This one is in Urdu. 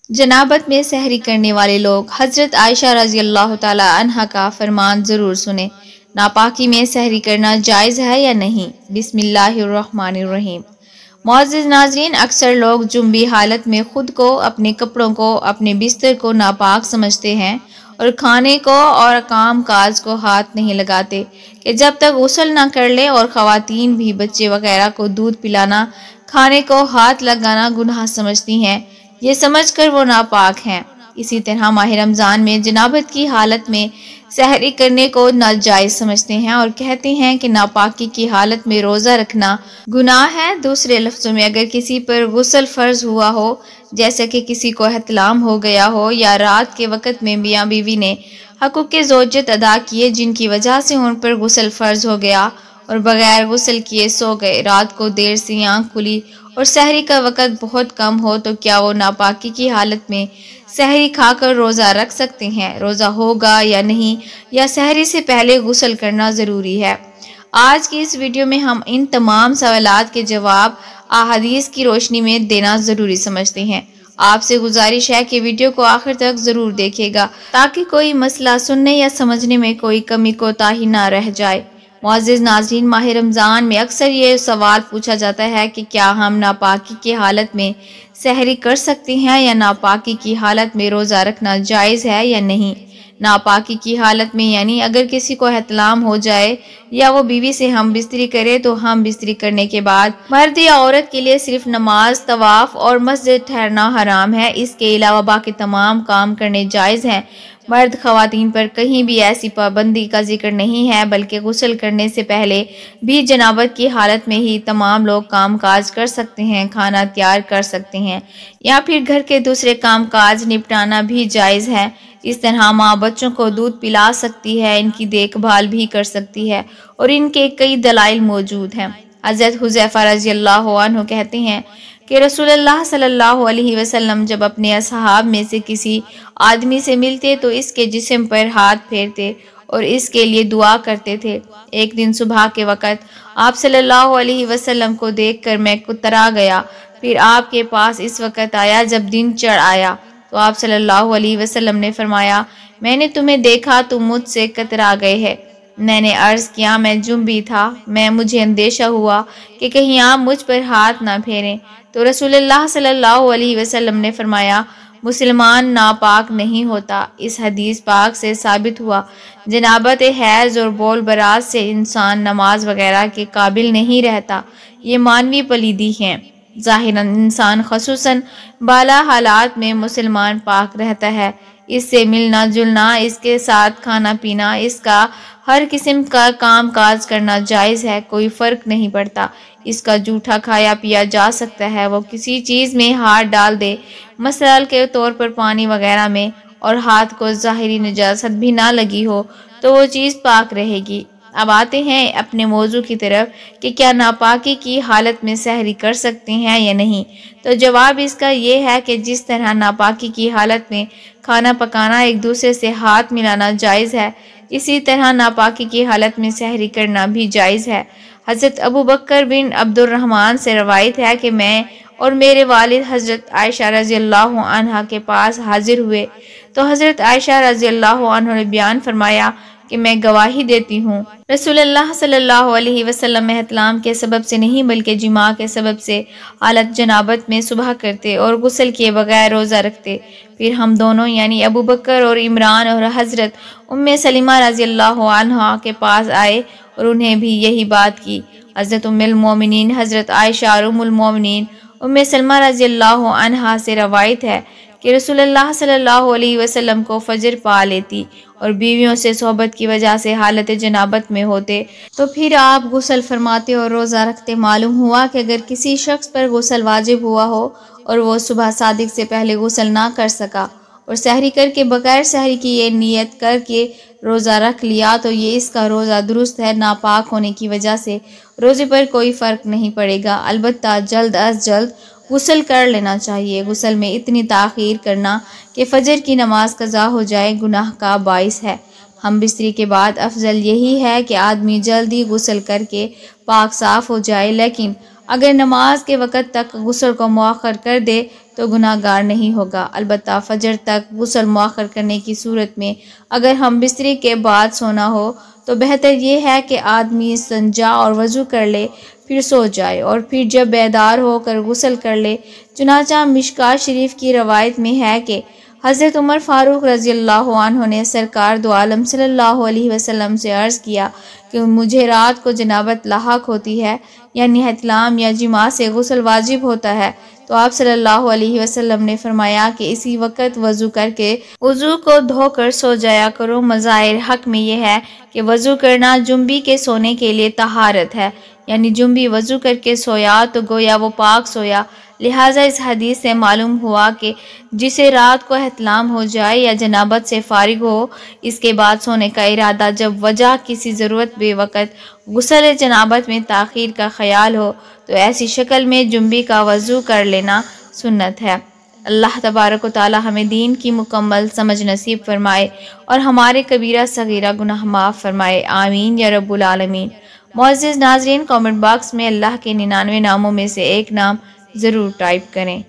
جنابت میں سحری کرنے والے لوگ حضرت عائشہ رضی اللہ تعالی عنہا کا فرمان ضرور سنیں۔ ناپاکی میں سحری کرنا جائز ہے یا نہیں؟ بسم اللہ الرحمن الرحیم۔ معزز ناظرین، اکثر لوگ جنبی حالت میں خود کو، اپنے کپڑوں کو، اپنے بستر کو ناپاک سمجھتے ہیں اور کھانے کو اور کام کاج کو ہاتھ نہیں لگاتے کہ جب تک غسل نہ کر لے، اور خواتین بھی بچے وغیرہ کو دودھ پلانا، کھانے کو ہاتھ لگانا گناہ سمجھتی ہیں، یہ سمجھ کر وہ ناپاک ہیں۔ اسی طرح ماہ رمضان میں جنابت کی حالت میں سحری کرنے کو ناجائز سمجھتے ہیں اور کہتے ہیں کہ ناپاکی کی حالت میں روزہ رکھنا گناہ ہے۔ دوسرے لفظوں میں، اگر کسی پر غسل فرض ہوا ہو، جیسے کہ کسی کو احتلام ہو گیا ہو، یا رات کے وقت میں میاں بیوی نے حقوق زوجت ادا کیے جن کی وجہ سے ان پر غسل فرض ہو گیا اور بغیر غسل کیے سو گئے، رات کو دیر سے آنکھ کھلی اور سحری کا وقت بہت کم ہو، تو کیا وہ ناپاکی کی حالت میں سحری کھا کر روزہ رکھ سکتے ہیں؟ روزہ ہوگا یا نہیں، یا سحری سے پہلے غسل کرنا ضروری ہے؟ آج کی اس ویڈیو میں ہم ان تمام سوالات کے جواب احادیث کی روشنی میں دینا ضروری سمجھتے ہیں۔ آپ سے گزارش ہے کہ ویڈیو کو آخر تک ضرور دیکھیے گا تاکہ کوئی مسئلہ سننے یا سمجھنے میں کوئی کمی کوتاہی نہ رہ جائے۔ معزز ناظرین، ماہ رمضان میں اکثر یہ سوال پوچھا جاتا ہے کہ کیا ہم ناپاکی کی حالت میں سحری کر سکتے ہیں، یا ناپاکی کی حالت میں روزہ رکھنا جائز ہے یا نہیں؟ ناپاکی کی حالت میں یعنی اگر کسی کو احتلام ہو جائے یا وہ بیوی سے ہم بستری کرے تو ہم بستری کرنے کے بعد مرد یا عورت کے لیے صرف نماز، طواف اور مسجد ٹھہرنا حرام ہے۔ اس کے علاوہ باقی تمام کام کرنے جائز ہیں۔ مرد خواتین پر کہیں بھی ایسی پابندی کا ذکر نہیں ہے، بلکہ غسل کرنے سے پہلے بھی جنابت کی حالت میں ہی تمام لوگ کام کاج کر سکتے ہیں، کھانا تیار کر سکتے ہیں یا پھر گھر کے دوسرے کام کاج نپٹانا بھی جائز ہے۔ اس طرح ماں بچوں کو دودھ پلا سکتی ہے، ان کی دیکھ بھال بھی کر سکتی ہے، اور ان کے کئی دلائل موجود ہیں۔ حضرت حذیفہ رضی اللہ عنہ کہتے ہیں کہ رسول اللہ صلی اللہ علیہ وسلم جب اپنے اصحاب میں سے کسی آدمی سے ملتے تو اس کے جسم پر ہاتھ پھیرتے اور اس کے لیے دعا کرتے تھے۔ ایک دن صبح کے وقت آپ صلی اللہ علیہ وسلم کو دیکھ کر میں کترا گیا، پھر آپ کے پاس اس وقت آیا جب دن چڑھ آیا تو آپ صلی اللہ علیہ وسلم نے فرمایا، میں نے تمہیں دیکھا تم مجھ سے کترا گئے ہے۔ میں نے عرض کیا، میں جنبی تھا، مجھے اندیشہ ہوا کہ کہیں آپ مجھ پر ہاتھ نہ پھیریں، تو رسول اللہ صلی اللہ علیہ وسلم نے فرمایا، مسلمان ناپاک نہیں ہوتا۔ اس حدیث پاک سے ثابت ہوا جنابت حیض اور بول برات سے انسان نماز وغیرہ کے قابل نہیں رہتا، یہ مانوی پلیدی ہیں۔ ظاہراً انسان خصوصاً بالا حالات میں مسلمان پاک رہتا ہے، اس سے ملنا جلنا، اس کے ساتھ کھانا پینا، اس کا ہر قسم کا کام کاج کرنا جائز ہے، کوئی فرق نہیں پڑتا۔ اس کا جھوٹا کھایا پیا جا سکتا ہے، وہ کسی چیز میں ہاتھ ڈال دے، مثال کے طور پر پانی وغیرہ میں، اور ہاتھ کو ظاہری نجاست بھی نہ لگی ہو تو وہ چیز پاک رہے گی۔ اب آتے ہیں اپنے موضوع کی طرف کہ کیا ناپاکی کی حالت میں سحری کر سکتے ہیں یا نہیں؟ تو جواب اس کا یہ ہے کہ جس طرح ناپاکی کی حالت میں کھانا پکانا، ایک دوسرے سے ہاتھ ملانا جائز ہے، اسی طرح ناپاکی کی حالت میں سحری کرنا بھی جائز ہے۔ حضرت ابو بکر بن عبد الرحمن سے روایت ہے کہ میں اور میرے والد حضرت عائشہ رضی اللہ عنہا کے پاس حاضر ہوئے تو حضرت عائشہ رضی اللہ عنہ نے بیان فرمایا کہ میں گواہی دیتی ہوں رسول اللہ صلی اللہ علیہ وسلم احتلام کے سبب سے نہیں بلکہ جماع کے سبب سے حالت جنابت میں صبح کرتے اور غسل کیے بغیر روزہ رکھتے۔ پھر ہم دونوں یعنی ابو بکر اور عمران اور حضرت ام سلمہ رضی اللہ عنہا کے پاس آئے اور انہیں بھی یہی بات کی۔ حضرت ام المومنین حضرت عائشہ اور ام المومنین ام سلمہ رضی اللہ عنہا سے روایت ہے کہ رسول اللہ صلی اللہ علیہ وسلم کو فجر پا لیتی اور بیویوں سے صحبت کی وجہ سے حالت جنابت میں ہوتے تو پھر آپ غسل فرماتے اور روزہ رکھتے۔ معلوم ہوا کہ اگر کسی شخص پر غسل واجب ہوا ہو اور وہ صبح صادق سے پہلے غسل نہ کر سکا اور سحری کر کے بغیر سحری کی یہ نیت کر کے روزہ رکھ لیا تو یہ اس کا روزہ درست ہے، ناپاک ہونے کی وجہ سے روزے پر کوئی فرق نہیں پڑے گا، البتہ جلد از جلد غسل کر لینا چاہیے۔ غسل میں اتنی تاخیر کرنا کہ فجر کی نماز قضا ہو جائے گناہ کا باعث ہے۔ ہم بستری کے بعد افضل یہی ہے کہ آدمی جلدی غسل کر کے پاک صاف ہو جائے، لیکن اگر نماز کے وقت تک غسل کو مؤخر کر دے تو گناہ گار نہیں ہوگا۔ البتہ فجر تک غسل مؤخر کرنے کی صورت میں اگر ہم بستری کے بعد سونا ہو تو بہتر یہ ہے کہ آدمی استنجا اور وضو کر لے، پھر سو جائے اور پھر جب بیدار ہو کر غسل کر لے۔ چنانچہ مشکوٰۃ شریف کی روایت میں ہے کہ حضرت عمر فاروق رضی اللہ عنہ نے سرکار دو عالم صلی اللہ علیہ وسلم سے عرض کیا کہ مجھے رات کو جنابت لاحق ہوتی ہے، یعنی احتلام یا جماع سے غسل واجب ہوتا ہے، تو آپ صلی اللہ علیہ وسلم نے فرمایا کہ اسی وقت وضو کر کے وضو کو دھو کر سو جایا کرو۔ مظاہر حق میں یہ ہے کہ وضو کرنا جنبی کے سونے کے لیے طہارت ہے، یعنی جنبی وضو کر کے سویا تو گویا وہ پاک سویا۔ لہٰذا اس حدیث سے معلوم ہوا کہ جسے رات کو احتلام ہو جائے یا جنابت سے فارغ ہو، اس کے بعد سونے کا ارادہ جب وجہ کسی ضرورت بے وقت غسل جنابت میں تاخیر کا خیال ہو تو ایسی شکل میں جنبی کا وضو کر لینا سنت ہے۔ اللہ تبارک و تعالی ہمیں دین کی مکمل سمجھ نصیب فرمائے اور ہمارے کبیرہ صغیرہ گناہ معاف فرمائے، آمین یا رب العالمین۔ معزز ناظرین، کامنٹ باکس میں اللہ کے 99 ناموں میں سے ایک نام ضرور ٹائپ کریں۔